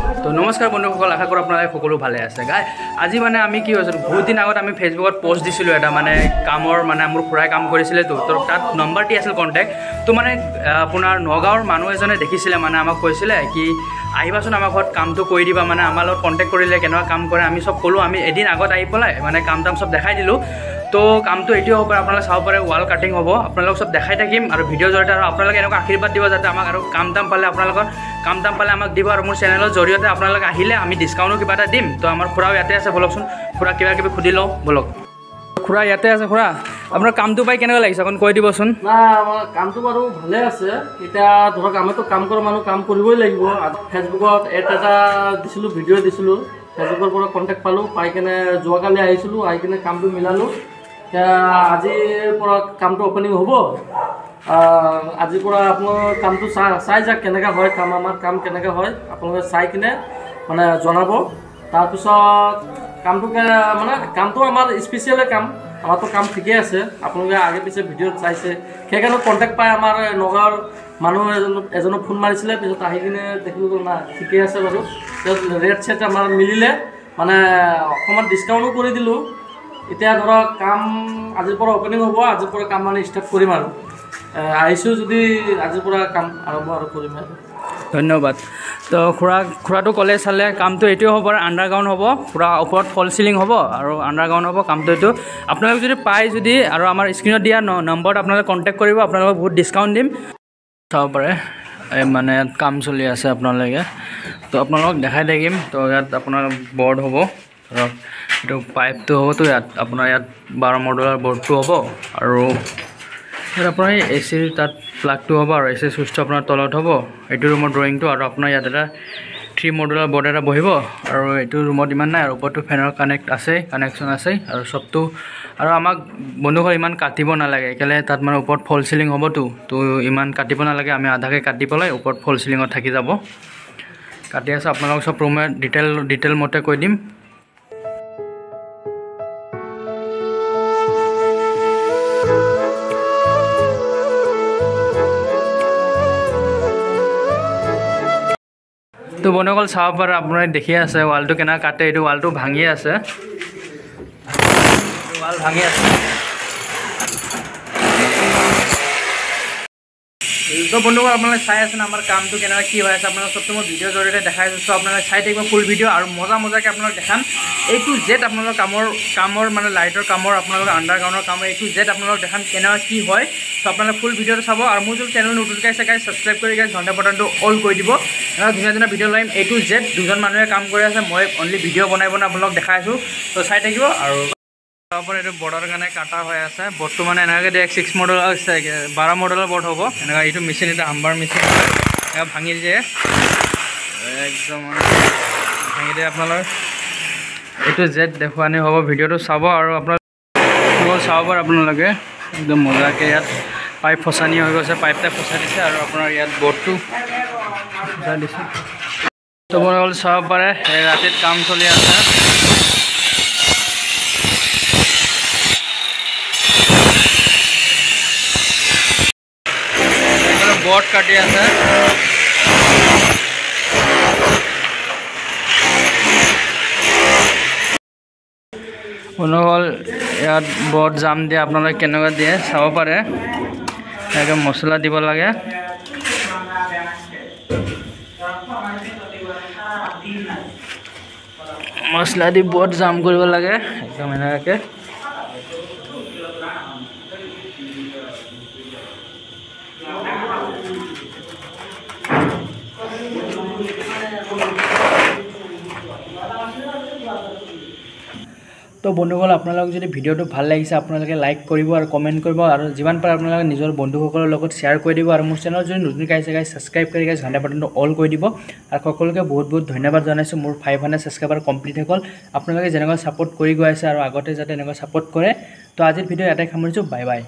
তো নমস্কাৰ বন্ধুসকল, আশা কৰোঁ আপোনালোকে সকলো ভালে আছে। আজি মানে আমি কি হৈছিল, বহুত দিন আগত আমি ফেচবুকত পোষ্ট দিছিলোঁ এটা মানে কামৰ, মানে মোৰ খুৰাই কাম কৰিছিলে। তো তাত নম্বৰ দি আছিল কণ্টেক্ট। তো মানে আপোনাৰ নগাঁৱৰ মানুহ এজনে দেখিছিলে, মানে আমাক কৈছিলে কি আহিবাচোন আমাৰ ঘৰত, কামটো কৰি দিবা। মানে আমাৰ লগত কণ্টেক্ট কৰিলে কেনেকুৱা কাম কৰে আমি চব ক'লোঁ। আমি এদিন আগত আহি পেলাই মানে কাম চব দেখাই দিলোঁ। তো কামটো এইটোৱে হ'ব পাৰে, আপোনালোকে চাব পাৰে, ৱাল কাটিং হ'ব। আপোনালোকক চব দেখাই থাকিম আৰু ভিডিঅ'ৰ জৰিয়তে, আৰু আপোনালোকে এনেকুৱা আশীৰ্বাদ দিব যাতে আমাক আৰু কাম পালে আপোনালোকৰ কাম পালে আমাক দিব। আৰু মোৰ চেনেলৰ জৰিয়তে আপোনালোকে আহিলে আমি ডিছকাউণ্টো কিবা এটা দিম। তো আমাৰ খুৰাও ইয়াতে আছে, বলকচোন খুৰা কিবা কিবি সুধি লওঁ বলক। খুৰা ইয়াতে আছে। খুৰা আপোনাৰ কামটো পাই কেনেকুৱা লাগিছে অকণ কৈ দিবচোন। নাই, আমাৰ কামটো বাৰু ভালে আছে। এতিয়া ধৰক আমিতো কাম কৰা মানুহ, কাম কৰিবই লাগিব। ফেচবুকত এড এটা দিছিলোঁ, ভিডিঅ' দিছিলোঁ, ফেচবুকৰ পৰা কণ্টেক্ট পালোঁ, পাই কিনে যোৱাকালি আহিছিলোঁ, আহি কিনে কামটো মিলালোঁ। এতিয়া আজিৰ পৰা কামটো অ'পেনিং হ'ব। আজিৰ পৰা আপোনাৰ কামটো চাই যাওক কেনেকৈ হয় কাম, আমাৰ কাম কেনেকৈ হয় আপোনালোকে চাই কিনে মানে জনাব। তাৰপিছত কামটো আমাৰ স্পেচিয়েলে কাম, আমাৰতো কাম ঠিকেই আছে। আপোনালোকে আগে পিছে ভিডিঅ'ত চাইছে, সেইকাৰণে কণ্টেক্ট পাই আমাৰ নগাঁৱৰ মানুহ এজনক ফোন মাৰিছিলে। পিছত আহি কিনে দেখিলোঁ না ঠিকেই আছে বাৰু। ৰেট চেট আমাৰ মিলিলে, মানে অকণমান ডিছকাউণ্টো কৰি দিলোঁ। এতিয়া ধৰক কাম আজিৰ পৰা অ'পেনিং হ'ব, আজিৰ পৰা কাম মানে ষ্টাৰ্ট কৰিম আৰু আহিছোঁ যদি আজিৰ পৰা কাম আৰম্ভ আৰু কৰিম আৰু। ধন্যবাদ। তো খুৰাটো ক'লে চালে কামটো এইটোৱে হ'ব, আণ্ডাৰগ্ৰাউণ্ড হ'ব, পূৰা ওপৰত ফল চিলিং হ'ব আৰু আণ্ডাৰগ্ৰাউণ্ড হ'ব কামটো এইটো। আপোনালোকে যদি পায় যদি আৰু আমাৰ স্ক্ৰীণত দিয়া নম্বৰত আপোনালোকে কণ্টেক্ট কৰিব, আপোনালোকক বহুত ডিছকাউণ্ট দিম। চাব পাৰে মানে ইয়াত কাম চলি আছে আপোনালোকে, তো আপোনালোকক দেখাই থাকিম। তো ইয়াত আপোনাৰ বৰ্ড হ'ব, ধৰক এইটো পাইপটো হ'ব। তো ইয়াত আপোনাৰ ইয়াত 12 মডেলৰ বৰ্ডটো হ'ব আৰু ইয়াত আপোনাৰ এ চিৰ তাত প্লাগটো হ'ব আৰু এ চি চুইচটো আপোনাৰ তলত হ'ব। এইটো ৰুমৰ ড্ৰয়িংটো, আৰু আপোনাৰ ইয়াত এটা 3 মডেলৰ বৰ্ড এটা বহিব। আৰু এইটো ৰুমত ইমান নাই, আৰু ওপৰতো ফেনৰ কানেকশ্যন আছে আৰু চবটো। আৰু আমাক বন্ধুসকল ইমান কাটিব নালাগে, একেলগে তাত মানে ওপৰত ফল চিলিং হ'বতো, তো ইমান কাটিব নালাগে। আমি আধাকৈ কাটি পেলাই ওপৰত ফল চিলিঙত থাকি যাব। কাটি আছে আপোনালোকক চব ৰুমে ডিটেইল মতে কৈ দিম। তো বন্ধুসকল চাব পাৰে, আপোনাৰ দেখি আছে ৱালটো কেনেকৈ কাটে। এইটো ৱালটো ভাঙি আছে, ৱাল ভাঙি আছে। তো বন্ধুসকল আপোনালোকে চাই আছেনে আমাৰ কামটো কেনেকৈ কি হৈ আছে, আপোনালোক চবটো মই ভিডিঅ'ৰ জৰিয়তে দেখাই আছোঁ। আপোনালোকে চাই থাকিব ফুল ভিডিঅ' আৰু মজাকৈ আপোনালোক দেখাম A to Z। আপোনালোকৰ কামৰ মানে লাইটৰ কামৰ, আপোনালোকৰ আণ্ডাৰগ্ৰাউণ্ডৰ কামৰ A to Z আপোনালোক দেখাম কেনেকৈ কি হয়। তো আপোনালোকে ফুল ভিডিঅ'টো চাব। আৰু মোৰ যদি চেনেল নতুনকৈ আছে ছাবস্ক্ৰাইব কৰি ঘণ্টা বটনটো অল কৰি দিব। এনেকুৱা ধুনীয়া video' Lime A to Z। দুজন মানুহে কাম কৰি আছে, মই অনলি ভিডিঅ' বনাই আপোনালোকক দেখাই আছোঁ। তো চাই থাকিব। আৰু তাৰপৰা এইটো বৰ্ডৰ কাৰণে কাটা হৈ আছে। বৰ্ডটো মানে এনেকৈ দিয়ে 6 মডেল 12 মডেলৰ বৰ্ড হ'ব। এনেকুৱা এইটো মেচিন, এটা হাম্বাৰ মেচিন হয়, এনেকৈ ভাঙি দিয়ে একদম ভাঙি দিয়ে। আপোনালোক A to Z দেখুৱানি হ'ব। ভিডিঅ'টো চাব আৰু আপোনালোকে চাব পাৰে। আপোনালোকে একদম মজাকৈ ইয়াত পাইপ ফচানি হৈ গৈছে, পাইপটা ফচাই দিছে আৰু আপোনাৰ ইয়াত বৰ্ডটো ফচাই দিছে। তো আপোনালোকে চাব পাৰে ৰাতিত কাম চলি আছে। বৰ্ড কাটি আছে। বন্ধুসকল ইয়াত বৰ্ড জাম দিয়ে, আপোনালোকে কেনেকুৱা দিয়ে চাব পাৰে। এনেকৈ মছলা দিব লাগে। মছলা দি বৰ্ড জাম কৰিব লাগে একদম এনেকৈ। তো বন্ধুসকল আপোনালোকক যদি ভিডিঅ'টো ভাল লাগিছে, আপোনালোকে লাইক কৰিব আৰু কমেণ্ট কৰিব, আৰু যিমান পাৰে আপোনালোকে নিজৰ বন্ধুসকলৰ লগত শ্বেয়াৰ কৰি দিব। আৰু মোৰ চেনেল যদি নতুনকৈ আহিছে ছাবস্ক্ৰাইব কৰি ঘণ্টা বাটনটো অল কৰি দিব। আৰু সকলোকে বহুত ধন্যবাদ জনাইছোঁ। মোৰ 500 ছাবস্ক্ৰাইবাৰ কমপ্লিট হৈ গ'ল। আপোনালোকে যেনেকৈ ছাপোৰ্ট কৰি গৈ আছে আৰু আগতে যাতে এনেকৈ ছাপোৰ্ট কৰে। তো আজিৰ ভিডিঅ' এটাই সামৰিছোঁ। Bye bye.